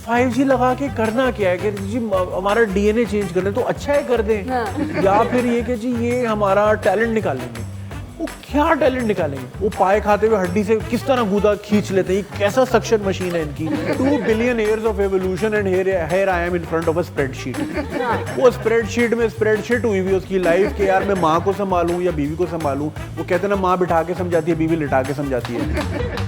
5G लगा के करना क्या है कि जी हमारा डीएनए चेंज करना है तो अच्छा है कर दें। हाँ। या फिर ये कि जी ये हमारा टैलेंट निकालेंगे। वो क्या टैलेंट निकालेंगे? वो पाए खाते हुए हड्डी से किस तरह गूदा खींच लेते हैं, कैसा सक्शन मशीन है इनकी। 2 billion years of evolution and here I am in front of a spreadsheet. वो स्प्रेडशीट में स्प्रेडशीट हुई हुई उसकी लाइफ के, यार मैं माँ को संभालूं या बीवी को संभालूं। वो कहते हैं ना, माँ बिठा के समझाती है, बीवी लिटा के समझाती है।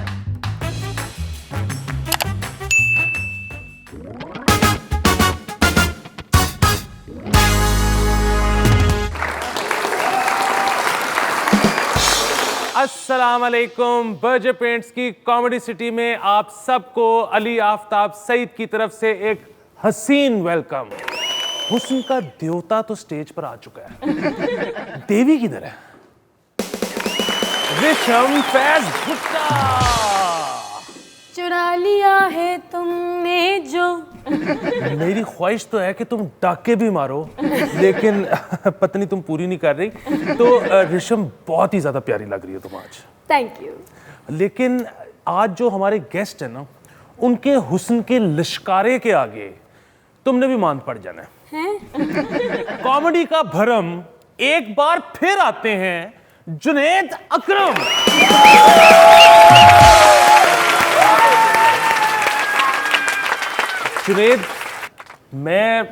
अस्सलाम वालेकुम। बर्जर पेंट्स की कॉमेडी सिटी में आप सबको अली आफ्ताब सईद की तरफ से एक हसीन वेलकम। हुस्न का देवता तो स्टेज पर आ चुका है, देवी किधर है? रिशम फैज भुट्टा। चुरा लिया है तुमने जो। मेरी ख्वाहिश तो है कि तुम डाके भी मारो, लेकिन पत्नी तुम पूरी नहीं कर रही। तो रिशम बहुत ही ज्यादा प्यारी लग रही है तुम आज। Thank you. लेकिन आज जो हमारे गेस्ट हैं ना, उनके हुस्न के लिश्कारे के आगे तुमने भी मान पड़ जाना है। कॉमेडी का भरम एक बार फिर आते हैं जुनैद अकरम। जुनैद, मैं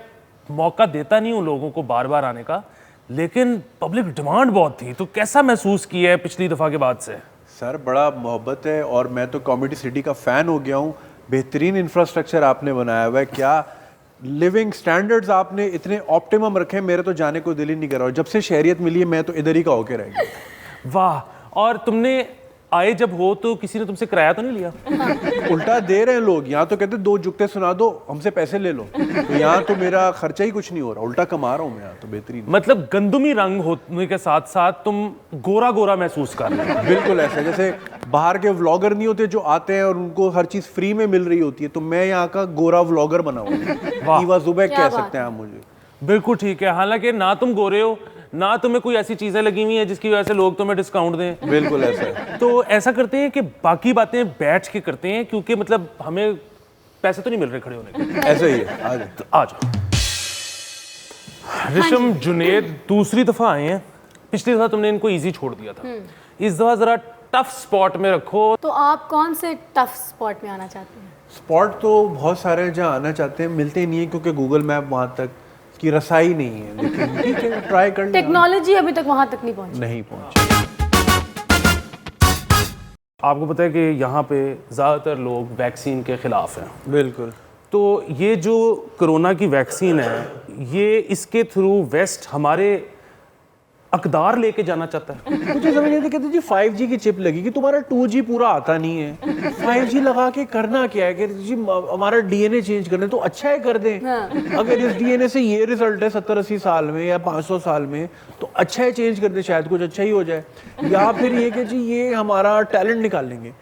मौका देता नहीं हूं लोगों को बार बार आने का, लेकिन पब्लिक डिमांड बहुत थी, तो कैसा महसूस किया है पिछली दफा के बाद से? सर बड़ा मोहब्बत है और मैं तो कॉमेडी सिटी का फ़ैन हो गया हूँ। बेहतरीन इंफ्रास्ट्रक्चर आपने बनाया हुआ है, क्या लिविंग स्टैंडर्ड्स आपने इतने ऑप्टिमम रखे हैं, मेरे तो जाने को दिल ही नहीं कर रहा। और जब से शहरियत मिली है मैं तो इधर ही का होके रह गया। वाह। और तुमने आए जब हो तो किसी ने तुमसे किराया तो नहीं लिया? उल्टा दे रहे हैं लोग, यहाँ तो कहते 2 जुगते सुना दो हमसे पैसे ले लो। तो यहाँ तो मेरा खर्चा ही कुछ नहीं हो रहा, उल्टा कमा रहा हूँ मैं यहाँ तो। बेहतरीन। मतलब गंदुमी रंग होने के साथ साथ तुम गोरा गोरा महसूस कर रहे हो। बिल्कुल ऐसा, जैसे बाहर के व्लॉगर नहीं होते जो आते हैं और उनको हर चीज फ्री में मिल रही होती है, तो मैं यहाँ का गोरा व्लॉगर बना हुआ। ईवा ज़ुबैर कह सकते हैं आप मुझे। बिल्कुल ठीक है। हालांकि ना तुम गोरे हो, ना तुम्हें कोई ऐसी चीजें लगी हुई है जिसकी वजह से लोग तुम्हें डिस्काउंट दें। बिल्कुल ऐसा है। तो ऐसा करते हैं कि बाकी बातें बैठ के करते हैं, क्योंकि मतलब हमें पैसे तो नहीं मिल रहे खड़े होने के। ऐसा ही है। आ जाओ। तो आ जाओ। रिशम, जुनैद दूसरी दफा आए हैं। पिछली दफा तुमने इनको इजी छोड़ दिया था, इस दफा जरा टफ स्पॉट में रखो। तो आप कौन से टफ स्पॉट में आना चाहते हैं? स्पॉट तो बहुत सारे हैं जहाँ आना चाहते हैं, मिलते ही नहीं है क्योंकि गूगल मैप वहाँ तक की रसाई नहीं है। लेकिन ठीक है, ट्राई कर लेना। टेक्नोलॉजी अभी तक वहां तक नहीं पहुंची। नहीं पहुंची। आपको पता है कि यहाँ पे ज़्यादातर लोग वैक्सीन के ख़िलाफ़ हैं। बिल्कुल। तो ये जो कोरोना की वैक्सीन है, ये इसके थ्रू वेस्ट हमारे अकदार लेके जाना चाहता है। मुझे समझ नहीं आता, कहते जी 5G की चिप लगेगी, तुम्हारा 2G पूरा आता नहीं है। 5G लगा के करना क्या है कि जी हमारा डीएनए चेंज करना है तो अच्छा है कर दें। हाँ। अगर इस डीएनए से ये रिजल्ट है 70-80 साल में या 500 साल में, तो अच्छा है चेंज कर दे, शायद कुछ अच्छा ही हो जाए। या फिर ये कि जी ये हमारा टैलेंट निकाल लेंगे।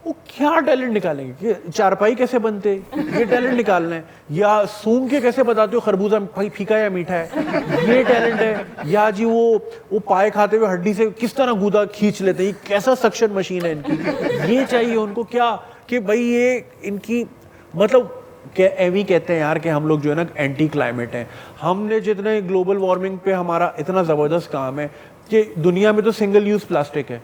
वो क्या टैलेंट निकालेंगे कि चारपाई कैसे बनते, ये टैलेंट निकालना है। या सूंघ के कैसे बताते हो खरबूजा फीका या मीठा है, ये टैलेंट है। या जी वो पाए खाते हुए हड्डी से किस तरह गूदा खींच लेते हैं, कैसा सक्शन मशीन है इनकी, ये चाहिए उनको। क्या कि भाई ये इनकी मतलब एवी कहते हैं यार कि हम लोग जो है ना एंटी क्लाइमेट हैं। हमने जितने ग्लोबल वार्मिंग पे हमारा इतना ज़बरदस्त काम है कि दुनिया में तो सिंगल यूज़ प्लास्टिक है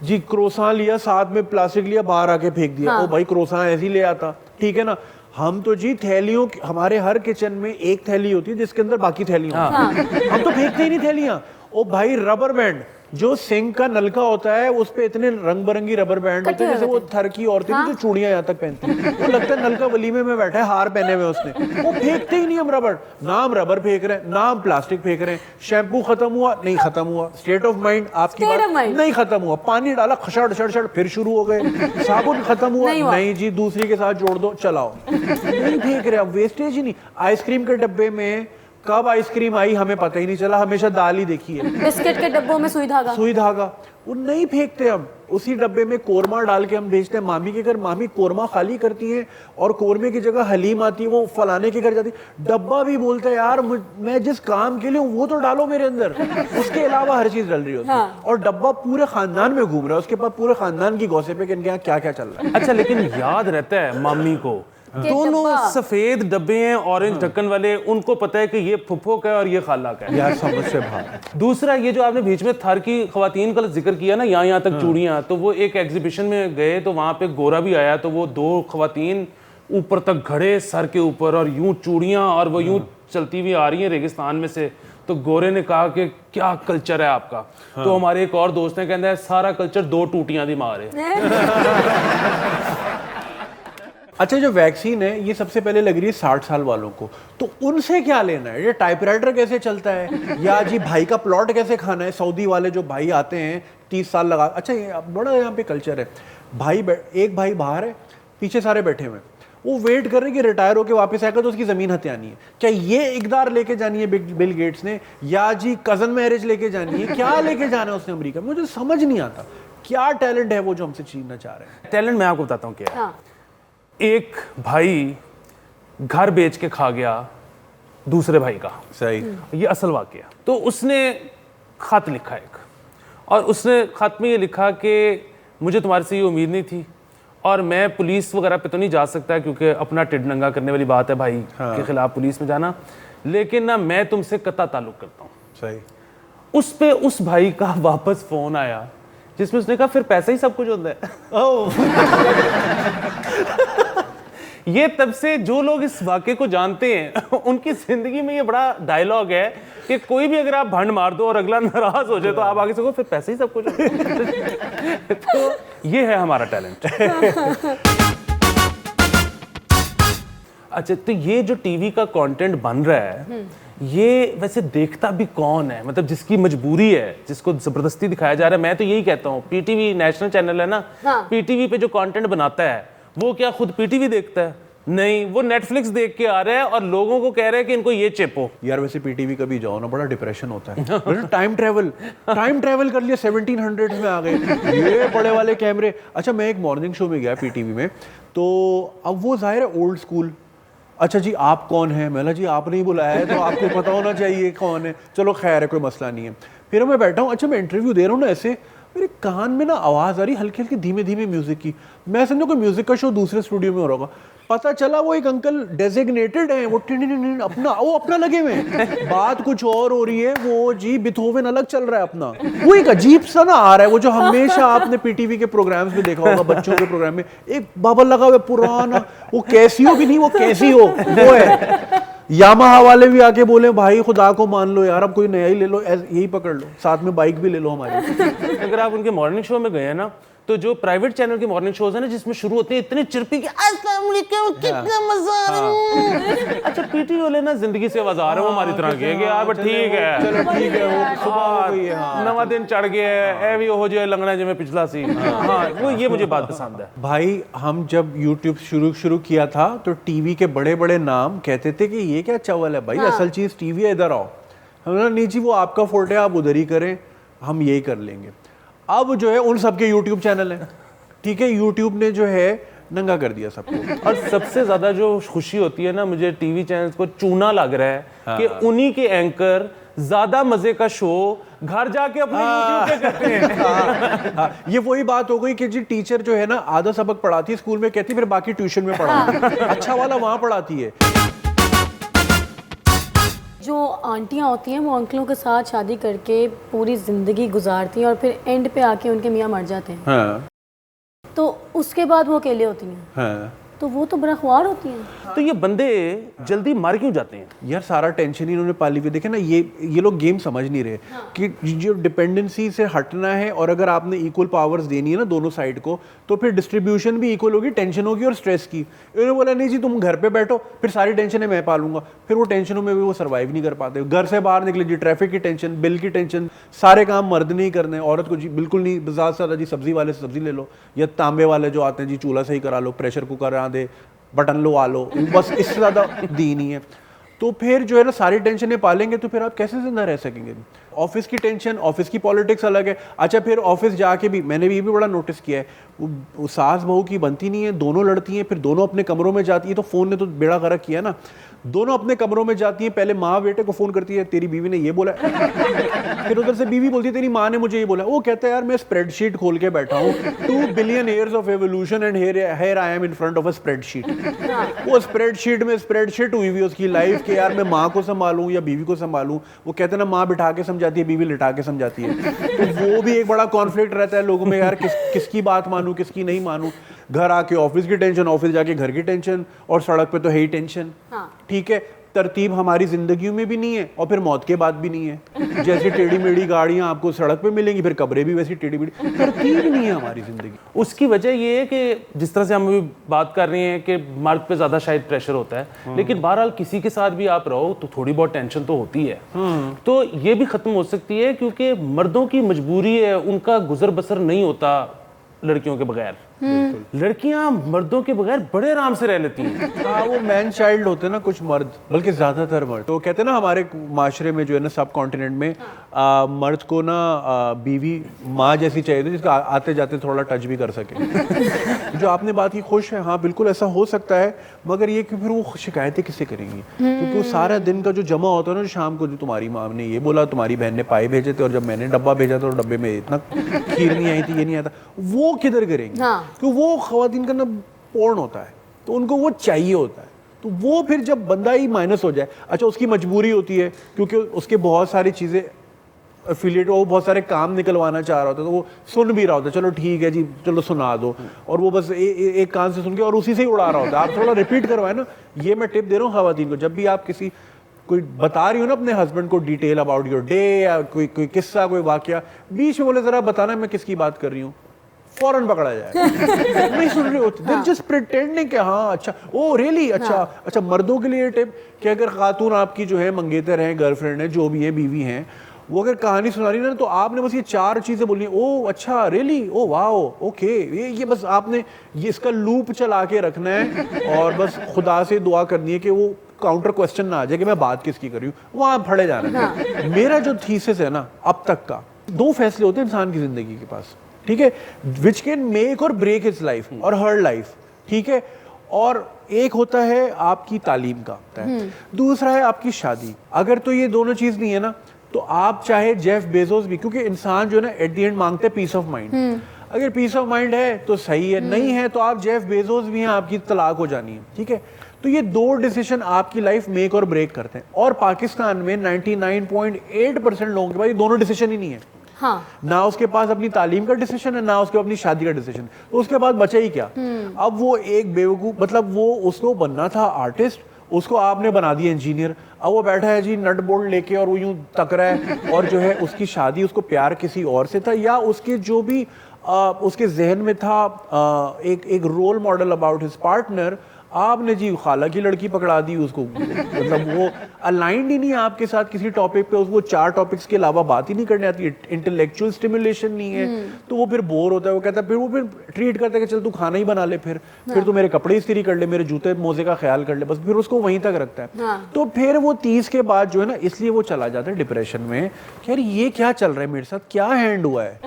जी। क्रोसान लिया, साथ में प्लास्टिक लिया, बाहर आके फेंक दिया। हाँ। ओ भाई क्रोसान ऐसे ही ले आता, ठीक है ना। हम तो जी थैलियों, हमारे हर किचन में एक थैली होती है जिसके अंदर बाकी थैलियां। हाँ। हम तो फेंकते ही नहीं थैलियां। ओ भाई रबर बैंड, जो सिंक का नलका होता है उस पे इतने रंग बिरंगी रबर बैंड होते हैं, जैसे वो थर की औरतें जो चूड़ियां यहाँ तक पहनती हैं, वो लगता है नलका वलीमे में बैठा है, हार पहने हुए उसने। वो फेंकते ही नहीं हम रबर, ना हम रबर फेंक रहे हैं, ना हम प्लास्टिक फेंक रहे हैं। शैम्पू खत्म हुआ, नहीं खत्म हुआ। स्टेट ऑफ माइंड आपकी बात नहीं खत्म हुआ। पानी डाला, खसड़ शड़ फिर शुरू हो गए। साबुन खत्म हुआ, नहीं जी दूसरी के साथ जोड़ दो, चलाओ। नहीं फेंक रहे, वेस्टेज ही नहीं। आइसक्रीम के डब्बे में कब आइसक्रीम आई हमें पता ही नहीं चला, हमेशा दाल ही देखी है। बिस्किट के डब्बों में सुई धागा वो नहीं फेंकते हम। उसी डब्बे में कोरमा डाल के हम भेजते हैं मामी के घर। मामी कोरमा खाली करती है और कोरमे की जगह हलीम आती है, वो फलाने के घर जाती है। डब्बा भी बोलता है यार मैं जिस काम के लिए हूँ वो तो डालो मेरे अंदर, उसके अलावा हर चीज डल रही होती है। हाँ। और डब्बा पूरे खानदान में घूम रहा है, उसके पास पूरे खानदान की गॉसिप है कि इनके यहाँ क्या क्या चल रहा है। अच्छा, लेकिन याद रहता है मामी को दोनों डब्बा। सफेद डब्बे हैं, ऑरेंज ढक्कन वाले, उनको पता है कि ये फुफ्फो का है और ये खाला का है। यार समझ से बाहर। दूसरा, ये जो आपने बीच में थर की खवातीन का जिक्र किया ना, यहाँ तक चूड़ियाँ, तो वो एक एग्जीबिशन में गए तो वहाँ पे गोरा भी आया, तो वो 2 खवातीन ऊपर तक खड़े सर के ऊपर और यूं चूड़ियाँ, और वो यूं चलती हुई आ रही हैं रेगिस्तान में से। तो गोरे ने कहा कि क्या कल्चर है आपका। तो हमारे एक और दोस्त ने कहते हैं सारा कल्चर 2 टूटियां दी मार है। अच्छा, जो वैक्सीन है ये सबसे पहले लग रही है 60 साल वालों को, तो उनसे क्या लेना है? ये टाइपराइटर कैसे चलता है, या जी भाई का प्लॉट कैसे खाना है? सऊदी वाले जो भाई आते हैं 30 साल लगा, अच्छा ये बड़ा यहाँ पे कल्चर है, भाई एक भाई बाहर है, पीछे सारे बैठे हुए हैं, वो वेट कर रहे हैं कि रिटायर होकर वापस आएगा तो उसकी जमीन हथियानी है। क्या ये इकदार लेके जानी है बिल गेट्स ने, या जी कजन मैरिज लेके जानी है? क्या लेके जाना है उसने अमेरिका में? मुझे समझ नहीं आता क्या टैलेंट है वो जो हमसे छीनना चाह रहे हैं। टैलेंट मैं आपको बताता हूँ क्या है। हाँ। एक भाई घर बेच के खा गया दूसरे भाई का, सही, ये असल वाकया। तो उसने खत लिखा एक, और उसने खत में ये लिखा कि मुझे तुम्हारे से ये उम्मीद नहीं थी, और मैं पुलिस वगैरह पे तो नहीं जा सकता क्योंकि अपना टिड नंगा करने वाली बात है भाई के खिलाफ पुलिस में जाना, लेकिन ना मैं तुमसे कता ताल्लुक करता हूँ। सही। उस पे उस भाई का वापस फोन आया जिसमें उसने कहा फिर पैसा ही सब कुछ होता है। ये तब से जो लोग इस वाक्य को जानते हैं उनकी जिंदगी में ये बड़ा डायलॉग है कि कोई भी अगर आप भंड मार दो और अगला नाराज हो जाए तो आप आगे से कहो फिर पैसे ही सब कुछ तो ये है हमारा टैलेंट। अच्छा, तो ये जो टीवी का कंटेंट बन रहा है ये वैसे देखता भी कौन है? मतलब जिसकी मजबूरी है, जिसको जबरदस्ती दिखाया जा रहा है। मैं तो यही कहता हूँ, पीटीवी नेशनल चैनल है ना, पीटीवी पे जो कंटेंट बनाता है वो क्या खुद पीटीवी देखता है? नहीं, वो नेटफ्लिक्स देख के आ रहा है और लोगों को कह रहा है कि इनको ये चेपो। यार वैसे पीटीवी कभी जाओ ना, बड़ा डिप्रेशन होता है। टाइम ट्रेवल कर लिया, 1700s में आ गए, ये बड़े वाले कैमरे। अच्छा, मैं एक मॉर्निंग शो में गया पीटीवी में, तो अब वो जाहिर है ओल्ड स्कूल। अच्छा जी, आप कौन है? मैंने जी आपने ही बुलाया है तो आपको पता होना चाहिए कौन है। चलो खैर है, कोई मसला नहीं है। फिर मैं बैठा हूँ, अच्छा मैं इंटरव्यू दे रहा हूँ ना, ऐसे मेरे कान में ना आवाज़ आ रही हल्की हल्की धीमे धीमे म्यूजिक की। मैं समझो कोई म्यूजिक का शो दूसरे स्टूडियो में हो रहा होगा। पता चला वो एक अंकल डेजिग्नेटेड है, वो अपना लगे हुए हैं। बात कुछ और हो रही है, वो जी बिथोवेन अलग चल रहा है अपना। वो एक अजीब सा ना आ रहा है, वो जो हमेशा आपने पीटीवी के प्रोग्राम्स में देखा होगा, बच्चों के प्रोग्राम में एक बबल लगा हुआ पुराना, वो कैसी हो भी नहीं, वो कैसी हो वो है। यामाहा वाले भी आके बोले भाई खुदा को मान लो यार, अब कोई नया ही ले लो, यही पकड़ लो, साथ में बाइक भी ले लो हमारी। अगर आप उनके मॉर्निंग शो में गए हैं ना, तो जो प्राइवेट चैनल के मॉर्निंग शोज है ना, जिसमें शुरू होते हैं इतने चिरपी के अस्सलाम वालेकुम, कितना मजा आ रहा है। अच्छा, पीटी वाले ना जिंदगी से आवाज आ रहे हो हमारी तरह के कि यार ठीक है, चलो ठीक है, वो सुबह हो गई है, हाँ नवा दिन चढ़ गया है, ए भी हो जाए लंगड़ा जो मैं पिछला सी। हाँ, वो ये मुझे बात पसंद है। भाई हम जब YouTube शुरू किया था तो टीवी के बड़े बड़े नाम कहते थे कि ये क्या चावल है भाई, असल चीज टीवी है, इधर आओ। हमने नहीं जी, वो आपका फोल्ट है, आप उधर ही करें, हम यही कर लेंगे। अब जो है उन सबके YouTube चैनल है, ठीक है, YouTube ने जो है नंगा कर दिया सबको। और सबसे ज्यादा जो खुशी होती है ना, मुझे टीवी चैनल्स को चूना लग रहा है कि उन्हीं के एंकर ज्यादा मजे का शो घर जाके अपने YouTube पे करते हैं। ये वही बात हो गई कि जी टीचर जो है ना आधा सबक पढ़ाती है स्कूल में, कहती फिर बाकी ट्यूशन में पढ़ाती है। अच्छा वाला वहां पढ़ाती है। जो आंटियां होती हैं वो अंकलों के साथ शादी करके पूरी ज़िंदगी गुजारती हैं और फिर एंड पे आके उनके मियाँ मर जाते हैं। हाँ, तो उसके बाद वो अकेले होती हैं। हाँ। तो वो तो बड़ा ख्वार होती हैं। तो ये बंदे जल्दी मार क्यों जाते हैं? यार सारा टेंशन ही इन्होंने पाली हुई। देखे ना, ये लोग गेम समझ नहीं रहे कि जो डिपेंडेंसी से हटना है, और अगर आपने इक्वल पावर्स देनी है ना दोनों साइड को, तो फिर डिस्ट्रीब्यूशन भी इक्वल होगी, टेंशन होगी और स्ट्रेस की। इन्होंने बोला नहीं जी तुम घर पे बैठो, फिर सारी टेंशन मैं पालूंगा। फिर वो टेंशनों में भी वो सर्वाइव नहीं कर पाते। घर से बाहर निकले जी, ट्रैफिक की टेंशन, बिल की टेंशन, सारे काम मर्द नहीं करने, औरत को जी बिल्कुल नहीं। ज़्यादा से ज़्यादा जी सब्जी वाले से सब्जी ले लो, या तांबे वाले जो आते हैं जी चूल्हा सही करा लो, प्रेशर कुकर आ दे, बटन लो आ लो, बस इससे ज़्यादा दी नहीं है। तो फिर जो है ना सारी टेंशनें पालेंगे तो फिर आप कैसे जिंदा रह सकेंगे? ऑफिस की टेंशन, ऑफिस की पॉलिटिक्स अलग है। अच्छा फिर ऑफिस जाके भी मैंने भी ये भी बड़ा नोटिस किया है, वो सास बहू की बनती नहीं है, दोनों लड़ती हैं, फिर दोनों अपने कमरों में जाती है। तो फ़ोन ने तो बेड़ा गर्क किया ना, दोनों अपने कमरों में जाती हैं, पहले माँ बेटे को फ़ोन करती है, तेरी बीवी ने ये बोला फिर उधर से बीवी बोलती है तेरी माँ ने मुझे ये बोला। वो कहता है यार मैं स्प्रेडशीट खोल के बैठा हूँ, 2 billion years of evolution and here I am in front of a spreadsheet. वो स्प्रेडशीट में स्प्रेडशीट हुई हुई उसकी लाइफ के, यार मैं माँ को संभालूं या बीवी को संभालूं। वो कहते हैं ना माँ बिठा के समझाती है, बीवी लिटा के समझाती है। तो वो भी एक बड़ा कॉन्फ्लिक्ट रहता है लोगों में, यार किसकी बात मानूं किसकी नहीं मानूं। घर आके ऑफिस की टेंशन, ऑफिस जाके घर की टेंशन, और सड़क पे तो है ही टेंशन। ठीक है, तरतीब हमारी जिंदगियों में भी नहीं है और फिर मौत के बाद भी नहीं है। जैसे टेढ़ी मेढ़ी गाड़ियां आपको सड़क पे मिलेंगी, फिर कब्रें भी वैसी टेढ़ी मेढ़ी, तरतीब नहीं है हमारी जिंदगी। उसकी वजह ये है कि जिस तरह से हम अभी बात कर रहे हैं कि मर्द पे ज्यादा शायद प्रेशर होता है, लेकिन बहरहाल किसी के साथ भी आप रहो तो थोड़ी बहुत टेंशन तो होती है। तो ये भी खत्म हो सकती है क्योंकि मर्दों की मजबूरी है, उनका गुजर बसर नहीं होता लड़कियों के बगैर। लड़कियां मर्दों के बगैर बड़े आराम से रह लेती हैं। हाँ, वो मैन चाइल्ड होते हैं ना कुछ मर्द, बल्कि ज्यादातर मर्द। तो कहते हैं ना हमारे माशरे में जो है ना सब कॉन्टिनेंट में मर्द को ना बीवी माँ जैसी चाहिए थी जिसका आते जाते थोड़ा टच भी कर सके। जो आपने बात की खुश है, हाँ बिल्कुल ऐसा हो सकता है, मगर ये कि फिर वो शिकायतें किससे करेंगी? क्योंकि वो सारा दिन का जो जमा होता है ना, शाम को जो तुम्हारी माँ ने ये बोला, तुम्हारी बहन ने पाए भेजे थे, और जब मैंने डब्बा भेजा तो डब्बे में इतना खीर नहीं आई थी, ये नहीं आता, वो किधर करेंगे? तो वो खवातीन का ना पोर्न होता है, तो उनको वो चाहिए होता है। तो वो फिर जब बंदा ही माइनस हो जाए, अच्छा उसकी मजबूरी होती है क्योंकि उसके बहुत सारी चीज़ें एफिलिएट, वो बहुत सारे काम निकलवाना चाह रहा होता है, तो वो सुन भी रहा होता है, चलो ठीक है जी चलो सुना दो, और वो बस एक कान से सुन के और उसी से ही उड़ा रहा होता है। आप थोड़ा रिपीट करवाए ना, ये मैं टिप दे रहा हूँ खवातीन को, जब भी आप किसी कोई बता रही हो ना अपने हस्बैंड को डिटेल अबाउट योर डे, या कोई किस्सा कोई वाकया, बीच में बोले जरा बताना मैं किसकी बात कर रही हूँ, फौरन पकड़ा जाए। नहीं सुन रहे होते, they're just pretending कि हाँ अच्छा, ओ रियली अच्छा। मर्दों के लिए टिप कि अगर खातून आपकी जो है मंगेतर हैं, गर्लफ्रेंड है, जो भी है, बीवी हैं, वो अगर कहानी सुना रही है ना, तो आपने बस ये 4 चीजें बोलनी है। ओ अच्छा रियली, ओ वाओ ओके, ये बस आपने ये इसका लूप चला के रखना है, और बस खुदा से दुआ करनी है कि वो काउंटर क्वेश्चन ना आ जाए कि मैं बात किसकी कर रही हूँ, वहाँ फड़े जाना है। मेरा जो थीसिस है ना अब तक का, 2 फैसले होते हैं इंसान की जिंदगी के पास, ठीक है, विच कैन मेक और ब्रेक हिज लाइफ और हर लाइफ, ठीक है। और एक होता है आपकी तालीम का, दूसरा है आपकी शादी। अगर तो ये दोनों चीज नहीं है ना, तो आप चाहे जेफ बेजोस भी, क्योंकि इंसान जो है ना एट द एंड मांगते हैं पीस ऑफ माइंड। अगर पीस ऑफ माइंड है तो सही है, नहीं है तो आप जेफ बेजोस भी हैं, आपकी तलाक हो जानी है, ठीक है। तो ये 2 डिसीजन आपकी लाइफ मेक और ब्रेक करते हैं, और पाकिस्तान में 99.8% लोगों के पास ये दोनों डिसीजन ही नहीं है। हाँ। ना उसके पास अपनी तालीम का डिसीजन है, ना उसके अपनी शादी का डिसीजन, तो उसके बाद बचा ही क्या? अब वो एक बेवकूफ, मतलब वो उसको बनना था आर्टिस्ट, उसको आपने बना दिया इंजीनियर। अब वो बैठा है जी नट बोल्ट लेके और वो यूं तक रहा है, और जो है उसकी शादी, उसको प्यार किसी और से था, या उसके जो भी उसके जहन में था एक role model about his partner, आपने जी खाला की लड़की पकड़ा दी उसको। मतलब वो अलाइंड ही नहीं आपके साथ किसी टॉपिक पे, उसको 4 टॉपिक्स के अलावा बात ही नहीं करने आती है, इंटेलेक्चुअल स्टिमुलेशन नहीं है, तो वो फिर बोर होता है। वो कहता है, फिर ट्रीट करता है कि चल तू खाना ही बना ले, फिर तू मेरे कपड़े इस्त्री कर ले, मेरे जूते मोजे का ख्याल कर ले, बस फिर उसको वहीं तक रखता है। तो फिर वो 30 के बाद जो है ना, इसलिए वो चला जाता है डिप्रेशन में कि यार ये क्या चल रहा है मेरे साथ, क्या हैंड हुआ है,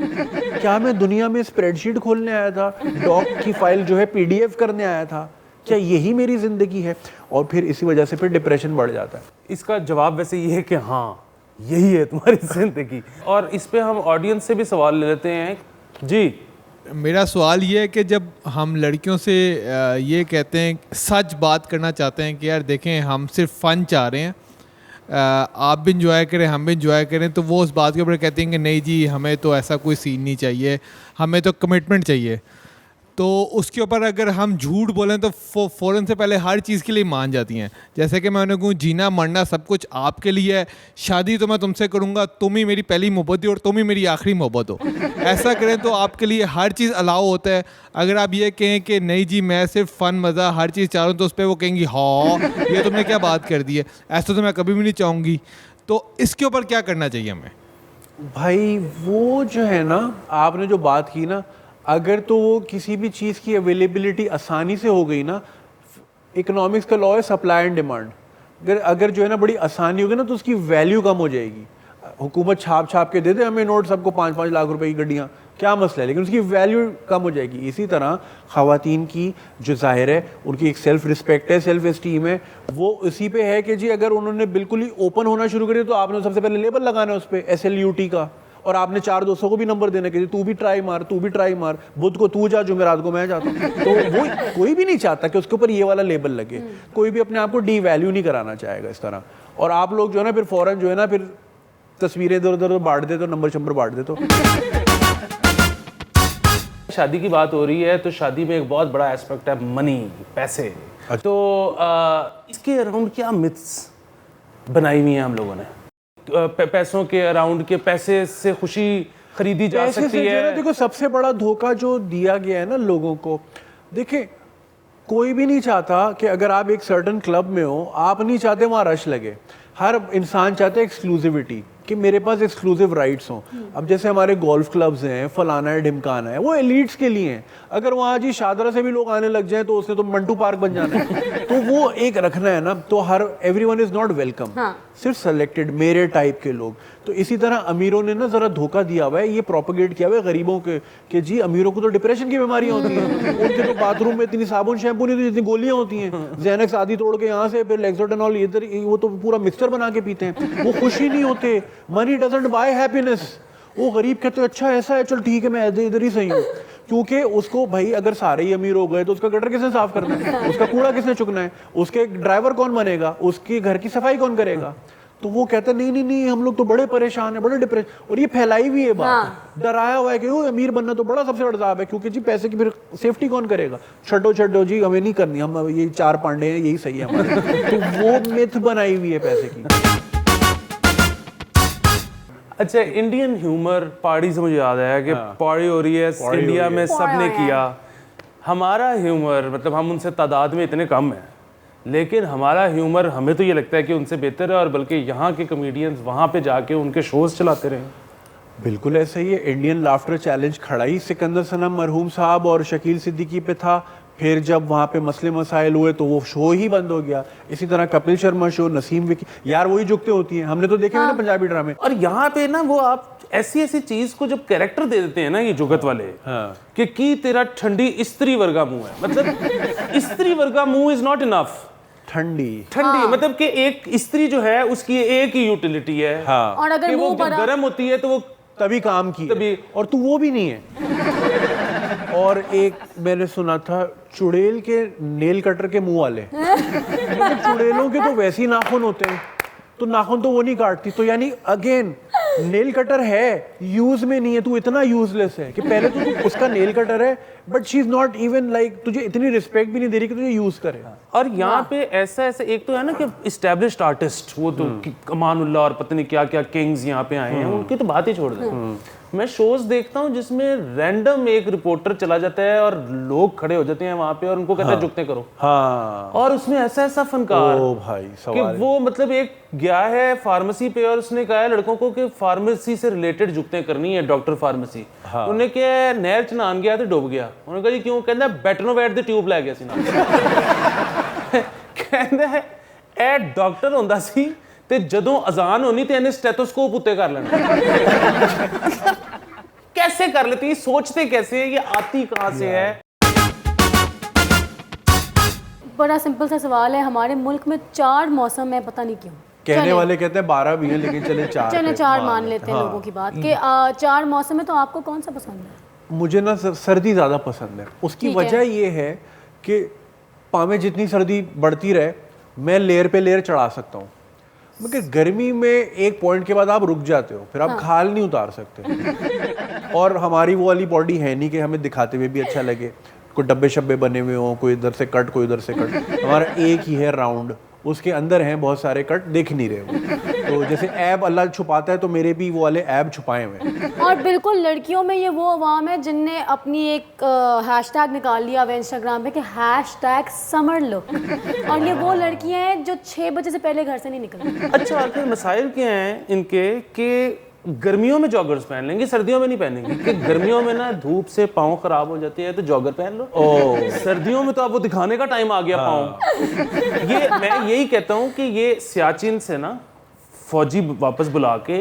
क्या मैं दुनिया में स्प्रेडशीट खोलने आया था, डॉक की फाइल जो है PDF करने आया था, क्या यही मेरी जिंदगी है? और फिर इसी वजह से फिर डिप्रेशन बढ़ जाता है। इसका जवाब वैसे ये है कि हाँ यही है तुम्हारी जिंदगी। और इस पे हम ऑडियंस से भी सवाल ले लेते हैं जी। मेरा सवाल ये है कि जब हम लड़कियों से ये कहते हैं, सच बात करना चाहते हैं कि यार देखें हम सिर्फ फ़न चाह रहे हैं, आप भी इंजॉय करें हम भी इंजॉय करें, तो वो उस बात के ऊपर कहते हैं कि नहीं जी हमें तो ऐसा कोई सीन नहीं चाहिए, हमें तो कमिटमेंट चाहिए। तो उसके ऊपर अगर हम झूठ बोलें तो फ़ौरन से पहले हर चीज़ के लिए मान जाती हैं। जैसे कि मैं उन्हें कहूँ जीना मरना सब कुछ आपके लिए है, शादी तो मैं तुमसे करूँगा, तुम ही मेरी पहली मोहब्बत हो और तुम ही मेरी आखिरी मोहब्बत हो। ऐसा करें तो आपके लिए हर चीज़ अलाउ होता है। अगर आप ये कहें कि नहीं जी मैं सिर्फ फ़न मज़ा हर चीज़ चाह रहा हूँ, तो उस पर वो कहेंगी हाँ ये तुमने क्या बात कर दी है, ऐसा तो मैं कभी भी नहीं चाहूँगी। तो इसके ऊपर क्या करना चाहिए हमें? भाई वो जो है ना, आपने जो बात की ना, अगर तो वो किसी भी चीज़ की अवेलेबिलिटी आसानी से हो गई ना, इकोनॉमिक्स का लॉ है सप्लाई एंड डिमांड, अगर जो है ना बड़ी आसानी होगी ना, तो उसकी वैल्यू कम हो जाएगी। हुकूमत छाप छाप के दे दे हमें नोट, सबको 5-5 लाख रुपए की गड्डियाँ, क्या मसला है, लेकिन उसकी वैल्यू कम हो जाएगी। इसी तरह ख़वातीन की जो ज़ाहिर है उनकी एक सेल्फ रिस्पेक्ट है, सेल्फ इस्टीम है, वो इसी पे है कि जी अगर उन्होंने बिल्कुल ही ओपन होना शुरू कर दिया तो आपने सबसे पहले लेबल लगाना है उस पर SLUT का, और आपने 4 दोस्तों को भी नंबर देना कि तू भी ट्राई मार, तू भी ट्राई मार, बुध को तू जा, जुमेरात को मैं जाता हूँ। तो वो कोई भी नहीं चाहता कि उसके ऊपर ये वाला लेबल लगे, कोई भी अपने आप को डी वैल्यू नहीं कराना चाहेगा इस तरह। और आप लोग जो है ना फिर फौरन जो है ना फिर तस्वीरें इधर उधर बांट दे, तो नंबर शंबर बांट दे। तो शादी की बात हो रही है तो शादी में एक बहुत बड़ा एस्पेक्ट है मनी, पैसे। तो इसके अराउंड क्या मिथ्स बनाई हुई हैं हम लोगों ने? पैसों के अराउंड के पैसे से खुशी खरीदी जा पैसे सकती से जो है ना, है। देखो सबसे बड़ा धोखा जो दिया गया है ना लोगों को, देखिए कोई भी नहीं चाहता कि अगर आप एक सर्टन क्लब में हो, आप नहीं चाहते वहाँ रश लगे। हर इंसान चाहता है एक्सक्लूसिविटी, कि मेरे पास एक्सक्लूसिव राइट्स हों। अब जैसे हमारे गोल्फ क्लब्स हैं, फलाना है ढिमकाना है, वो एलीट्स के लिए हैं। अगर वहाँ जी शादरा से भी लोग आने लग जाएं तो उसने तो मंटू पार्क बन जाना है। तो वो एक रखना है ना, तो हर एवरीवन इज नॉट वेलकम, सिर्फ सेलेक्टेड मेरे टाइप के लोग। तो इसी तरह अमीरों ने ना जरा धोखा दिया हुआ है, ये प्रोपेगेट किया हुआ है गरीबों के कि जी अमीरों को तो डिप्रेशन की बीमारियां होती हैं, उनके तो बाथरूम में इतनी साबुन शैम्पू नहीं, तो जितनी गोलियां होती हैं, ज़ैनक्स आदि तोड़ के यहाँ से फिर लेक्सोटेनॉल इधर, वो तो पूरा मिक्सचर बना के पीते हैं। वो खुशी नहीं होते, मनी डजंट बाय हैप्पीनेस। वो गरीब कहते हैं अच्छा ऐसा है, चल ठीक है मैं इधर ही सही हूँ, क्योंकि उसको भाई अगर सारे ही अमीर हो गए तो उसका गटर किसने साफ करना है, उसका कूड़ा किसने चुकना है, उसके ड्राइवर कौन बनेगा, उसके घर की सफाई कौन करेगा। तो वो कहता है नहीं नहीं हम लोग तो बड़े परेशान हैं, बड़े डिप्रेशन, और ये फैलाई हुई है बात, डराया हुआ है कि वो अमीर बनना तो बड़ा सबसे बड़ा अज़ाब है, क्योंकि जी पैसे की फिर सेफ्टी कौन करेगा, छड्डो जी हमें नहीं करनी, हम ये 4 पांडे हैं यही सही है हमारे। तो वो मिथ बनाई हुई है पैसे की। अच्छा, इंडियन ह्यूमर पार्टी से मुझे याद आया कि पार्टी हो रही है इंडिया में, सबने किया। हमारा ह्यूमर मतलब हम उनसे तादाद में इतने कम हैं, लेकिन हमारा ह्यूमर हमें तो ये लगता है कि उनसे बेहतर है, और बल्कि यहाँ के कॉमेडियंस वहाँ पे जाके उनके शोज चलाते रहे। बिल्कुल ऐसा ही है। इंडियन लाफ्टर चैलेंज खड़ा ही सिकंदर सनम मरहूम साहब और शकील सिद्दीकी पे था, फिर जब वहाँ पे मसले मसाइल हुए तो वो शो ही बंद हो गया। इसी तरह कपिल शर्मा शो, नसीम विकी, यार वही जुगते होती हैं, हमने तो देखे हुए ना पंजाबी ड्रामे। और यहाँ पे ना वो आप ऐसी चीज को जब कैरेक्टर दे देते हैं ना ये जुगत वाले, कि की तेरा ठंडी स्त्री वर्गा मुंह है, मतलब स्त्री वर्गा मुंह इज नॉट इनफ। ठंडी मतलब कि एक स्त्री जो है उसकी एक ही यूटिलिटी है, और अगर वो मुंह जब गर्म होती है तो वो तभी काम की तभी, और तू वो भी नहीं है। और एक मैंने सुना था चुड़ैल के नेल कटर के मुंह वाले, मतलब चुड़ैलों के तो वैसे ही नाखून होते हैं, तो नाखून तो वो नहीं काटती, तो यानी अगेन नेल कटर है यूज में नहीं है, तू इतना यूजलेस है कि पहले तो तू उसका नेल कटर है but she is not even like, तुझे इतनी रिस्पेक्ट भी नहीं दे रही कि तुझे यूज करे। और यहाँ पे ऐसा एक तो है ना कि इस्टेब्लिश्ड आर्टिस्ट, वो तो अमानुल्लाह और पता नहीं क्या क्या किंग्स यहाँ पे आए हैं, उनकी तो बात ही छोड़ दें। मैं शोज देखता हूँ जिसमें रैंडम एक रिपोर्टर चला जाता है और लोग खड़े हो जाते हैं वहां पे और उनको कहते हैं झुकते करो, और उसमें ऐसा फनकार कि वो मतलब एक गया है फार्मेसी पे और उसने कहा है लड़कों को कि फार्मेसी से रिलेटेड जुगते करनी है, डॉक्टर फार्मेसी। उन्हें क्या नहर च नहान गया तो डूब गया, उन्होंने कहा जी क्यों, कहता बैटनोवैट दी ट्यूब लै गया सी ना। कहता है ए डॉक्टर होंदा सी ते जदों अजान होनी ते इन्हें स्टेथोस्कोप उत्ते कर लेना। कैसे कर लेती है, सोचते कैसे है, ये आती कहां से है? बड़ा सिंपल सा सवाल है, हमारे मुल्क में 4 मौसम है, पता नहीं क्यों। कहने वाले कहते हैं 12 भी हैं, लेकिन चले 4 चले 4 मान लेते हैं लोगों की बात कि 4 मौसम है। तो आपको कौन सा पसंद है? मुझे ना सर्दी ज़्यादा पसंद है। उसकी वजह ये है कि पाँव जितनी सर्दी बढ़ती रहे मैं लेयर पे लेयर चढ़ा सकता हूँ, मगर गर्मी में एक पॉइंट के बाद आप रुक जाते हो, फिर आप खाल नहीं उतार सकते। और हमारी वो वाली बॉडी है नहीं कि हमें दिखाते हुए भी अच्छा लगे, कोई डब्बे शब्बे बने हुए हों, कोई इधर से कट कोई उधर से कट। हमारा एक ही है राउंड, उसके अंदर हैं बहुत सारे कट, देख नहीं रहे वो। तो जैसे ऐब अल्लाह छुपाता है तो मेरे भी वो वाले ऐब छुपाए हुए। और बिल्कुल लड़कियों में ये वो अवाम है जिनने अपनी एक हैशटैग निकाल लिया हुआ इंस्टाग्राम पे कि हैशटैग समर लुक, और ये वो लड़कियां हैं जो 6 बजे से पहले घर से नहीं निकलती। अच्छा, आखिर मसाइल क्या हैं इनके कि गर्मियों में जॉगर्स पहन लेंगे, सर्दियों में नहीं पहनेंगे, कि गर्मियों में ना धूप से पाँव खराब हो जाते हैं तो जॉगर पहन लो, सर्दियों में तो आप वो दिखाने का टाइम आ गया पाँव। ये मैं यही कहता हूँ कि ये सियाचिन से ना फौजी वापस बुला के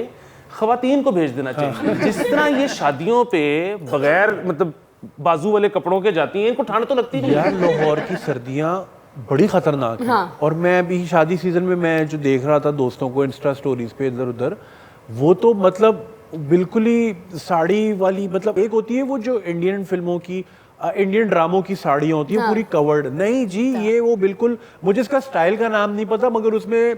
खवातीन को भेज देना चाहिए। जिस तरह ये शादियों पे बगैर मतलब बाजू वाले कपड़ों के जाती हैं, इनको ठंड तो लगती नहीं है। यार लाहौर की सर्दियाँ बड़ी खतरनाक है। हाँ। और मैं अभी शादी सीजन में मैं जो देख रहा था दोस्तों को इंस्टा स्टोरीज पे इधर उधर, वो तो मतलब बिल्कुल ही साड़ी वाली, मतलब एक होती है वो जो इंडियन फिल्मों की इंडियन ड्रामों की साड़ियाँ होती है पूरी कवर्ड, नहीं जी ये वो बिल्कुल, मुझे इसका स्टाइल का नाम नहीं पता मगर उसमें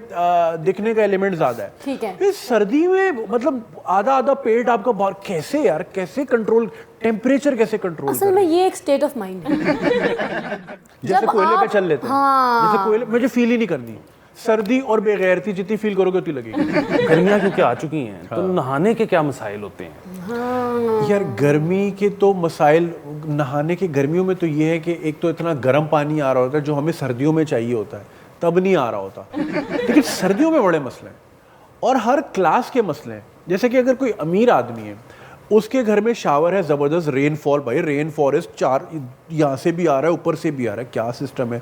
दिखने का एलिमेंट ज्यादा है। ठीक है। इस सर्दी में मतलब आधा आधा पेट आपका बाहर, कैसे यार, कैसे कंट्रोल, टेम्परेचर कैसे कंट्रोल? असल में ये एक स्टेट ऑफ माइंड है। जैसे जब कोयले पे आप- चल लेते हैं। हाँ। जैसे कोयले, मुझे फील ही नहीं करनी सर्दी और बेगैरती, जितनी फील करोगे उतनी लगेगी। गर्मियाँ क्योंकि आ चुकी हैं तो नहाने के क्या मसाइल होते हैं? यार गर्मी के तो मसाइल, नहाने के गर्मियों में तो ये है कि एक तो इतना गर्म पानी आ रहा होता है जो हमें सर्दियों में चाहिए होता है, तब नहीं आ रहा होता। लेकिन सर्दियों में बड़े मसले हैं और हर क्लास के मसले हैं। जैसे कि अगर कोई अमीर आदमी है, उसके घर में शावर है ज़बरदस्त, रेनफॉल, भाई रेन फॉरेस्ट 4 यहाँ से भी आ रहा है ऊपर से भी आ रहा है, क्या सिस्टम है,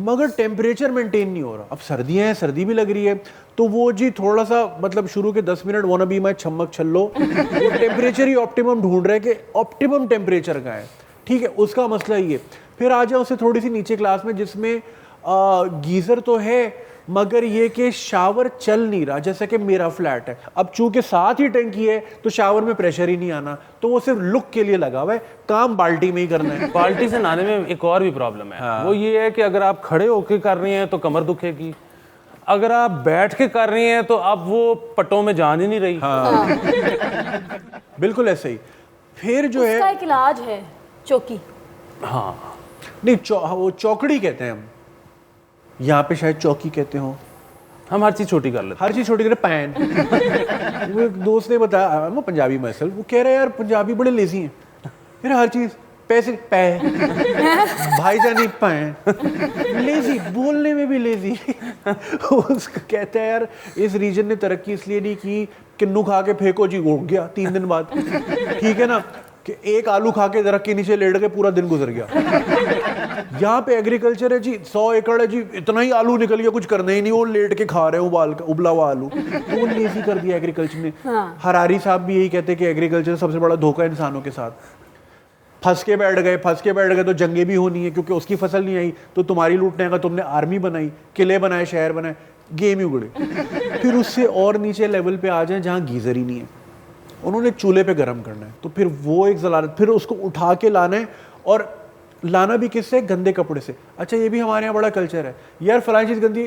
मगर टेम्परेचर मेंटेन नहीं हो रहा। अब सर्दियाँ हैं, सर्दी भी लग रही है, तो वो जी थोड़ा सा मतलब शुरू के 10 मिनट वाना बी मैं छमक छल्लो, वो टेम्परेचर ही ऑप्टिमम ढूंढ रहे हैं कि ऑप्टिमम टेम्परेचर का है, ठीक है, उसका मसला ये। फिर आ जाओ उसे थोड़ी सी नीचे क्लास में जिसमें गीज़र तो है मगर ये कि शावर चल नहीं रहा, जैसे कि मेरा फ्लैट है। अब चूंकि साथ ही टंकी है तो शावर में प्रेशर ही नहीं आना, तो वो सिर्फ लुक के लिए लगा हुआ है, काम बाल्टी में ही करना है। बाल्टी से नहाने में एक और भी प्रॉब्लम है। वो ये है कि अगर आप खड़े होकर कर रही हैं तो कमर दुखेगी, अगर आप बैठ के कर रही हैं तो अब वो पट्टों में जान ही नहीं रही। बिल्कुल ऐसे ही। फिर जो उसका है एक इलाज है चौकी। हाँ, नहीं वो चौकड़ी कहते हैं हम, यहाँ पे शायद चौकी कहते हो। हम हर चीज छोटी कर लेते हर चीज छोटी करे पैन। वो एक दोस्त ने बताया, वो पंजाबी में असल, वो कह रहे हैं यार पंजाबी बड़े लेजी हैं यार, हर चीज पैसे पै भाईजानी पैन, लेजी, बोलने में भी लेजी। उसका कहता है यार इस रीजन ने तरक्की इसलिए नहीं की, किन्नू खा के फेंको जी उड़ गया 3 दिन बाद, ठीक है ना, कि एक आलू खा के दरख्त के नीचे लेट के पूरा दिन गुजर गया। यहाँ पे एग्रीकल्चर है जी, 100 एकड़ है जी, इतना ही आलू निकल गया, कुछ करना ही नहीं, वो लेट के खा रहे हो उबला हुआ आलू, तो वो लेजी कर दिया एग्रीकल्चर ने। हाँ। हरारी साहब भी यही कहते हैं कि एग्रीकल्चर सबसे बड़ा धोखा इंसानों के साथ। फंस के बैठ गए तो जंगे भी होनी है, क्योंकि उसकी फसल नहीं आई तो तुम्हारी लूटने आएगा, तुमने आर्मी बनाई, किले बनाए, शहर बनाए, गेम ही उगड़े। फिर उससे और नीचे लेवल पे आ जाए जहाँ गीजर ही नहीं है, उन्होंने चूल्हे पे गर्म करना है, तो फिर वो एक जलालत, फिर उसको उठा के लाना है, और लाना भी किससे? गंदे कपड़े से। अच्छा ये भी हमारे यहाँ बड़ा कल्चर है यार, फलानी चीज़ गंदी,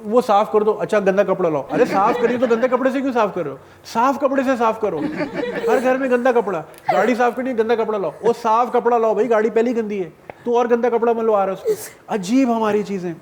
वो साफ कर दो, अच्छा गंदा कपड़ा लाओ। अरे साफ करिए तो गंदे कपड़े से क्यों साफ कर रहे हो? साफ कपड़े से साफ करो। हर घर में गंदा कपड़ा, गाड़ी साफ करनी है गंदा कपड़ा लाओ, वो साफ कपड़ा लाओ भाई, गाड़ी पहले ही गंदी है, तो और गंदा कपड़ा मलवा रहा है उसको। अजीब हमारी चीज़ें।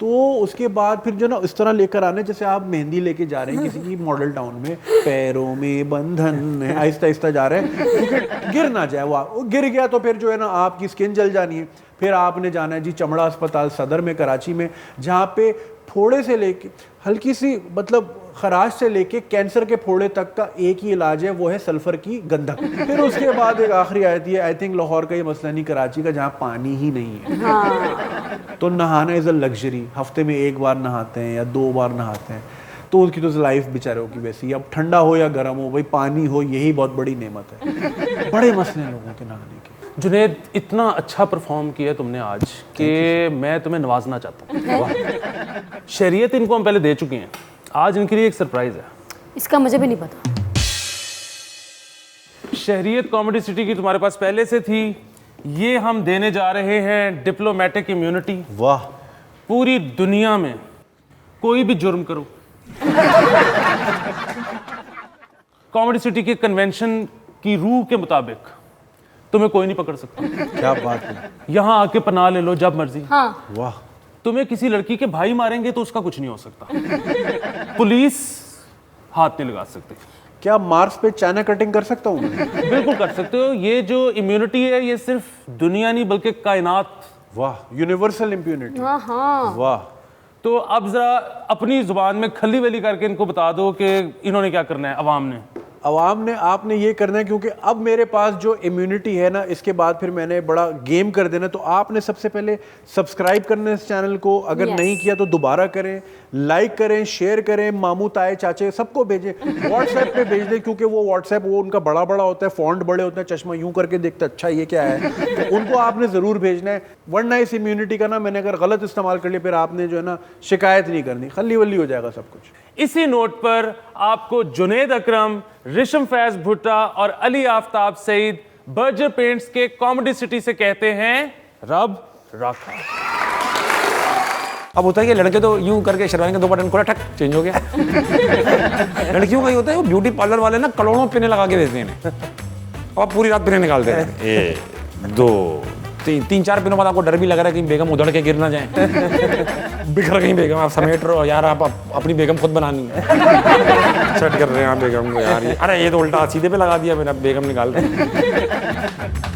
तो उसके बाद फिर जो ना इस तरह लेकर आने, जैसे आप मेहंदी लेके जा रहे हैं किसी की मॉडल टाउन में, पैरों में बंधन है, आहिस्ता आहिस्ता जा रहे हैं क्योंकि गिर ना जाए, वो गिर गया तो फिर जो है ना आपकी स्किन जल जानी है। फिर आपने जाना है जी चमड़ा अस्पताल सदर में कराची में, जहाँ पे फोड़े से लेके हल्की सी मतलब खराश से लेके कैंसर के फोड़े तक का एक ही इलाज है, वो है सल्फर की गंधक। फिर उसके बाद एक आखिरी आयत है, आई थिंक लाहौर का ये मसला नहीं, कराची का, जहाँ पानी ही नहीं है। हाँ। तो नहाना इज़ अ लग्जरी, हफ्ते में 1 बार नहाते हैं या 2 बार नहाते हैं, तो उनकी तो लाइफ बेचारों की वैसी, अब ठंडा हो या गर्म हो भाई पानी हो, यही बहुत बड़ी नेमत है। बड़े मसले हैं लोगों के नहाने के। जुनेद, इतना अच्छा परफॉर्म किया तुमने आज कि मैं तुम्हें नवाजना चाहता हूँ। शरीयत इनको हम पहले दे चुके हैं, आज इनके लिए एक सरप्राइज है। इसका मुझे भी नहीं पता। शहरियत कॉमेडी सिटी की तुम्हारे पास पहले से थी, ये हम देने जा रहे हैं डिप्लोमेटिक इम्यूनिटी। वाह, पूरी दुनिया में कोई भी जुर्म करो, कॉमेडी सिटी के कन्वेंशन की रूह के मुताबिक तुम्हें कोई नहीं पकड़ सकता। क्या बात है, यहाँ आके पनाह ले लो जब मर्जी। हाँ। वाह। तुम्हें किसी लड़की के भाई मारेंगे तो उसका कुछ नहीं हो सकता, पुलिस हाथ नहीं लगा सकती। क्या मार्स पे चाइना कटिंग कर सकता हूँ मैं? बिल्कुल कर सकते हो। ये जो इम्यूनिटी है ये सिर्फ दुनिया नहीं बल्कि कायनात। वाह, यूनिवर्सल इम्यूनिटी। हाँ हाँ। वाह। तो अब जरा अपनी जुबान में खली वली करके इनको बता दो कि इन्होंने क्या करना है अवाम ने। अवाम ने आपने ये करना है, क्योंकि अब मेरे पास जो इम्यूनिटी है ना, इसके बाद फिर मैंने बड़ा गेम कर देना। तो आपने सबसे पहले सब्सक्राइब करना है इस चैनल को, अगर नहीं किया तो दोबारा करें, लाइक करें, शेयर करें, मामू ताए चाचे सबको भेजें, व्हाट्सएप पे भेज दें, क्योंकि वो व्हाट्सएप वो उनका बड़ा बड़ा होता है, फॉन्ट बड़े होते हैं, चश्मा यूं करके देखते अच्छा ये क्या है, तो उनको आपने ज़रूर भेजना है। वरना इस इम्यूनिटी का ना मैंने अगर गलत इस्तेमाल कर लिया फिर आपने जो है ना शिकायत नहीं करनी, खल्ली वल्ली हो जाएगा सब कुछ। इसी नोट पर आपको जुनैद अकरम, रिशम फैज भुट्टा और अली आफ्ताब सईद बर्जर पेंट्स के कॉमेडी सिटी से कहते हैं रब राखा। अब होता है कि लड़के तो यूं करके शेरवानी का 2 बटन खोला, ठक चेंज हो गया। लड़कियों का ही होता है, वो ब्यूटी पार्लर वाले ना करोड़ों पिने लगा के देते हैं और पूरी रात पिने निकालते हैं। 1 2 3 4 पिनों बाद आपको डर भी लग रहा है कहीं बेगम उधड़ के गिर ना जाए। बिखर गई बेगम, आप समेट रहे हो यार, आप अपनी बेगम खुद बनानी है। सेट कर रहे हैं आप बेगम को यार, अरे ये तो उल्टा सीधे पे लगा दिया मेरा, बेगम निकाल रहे हैं।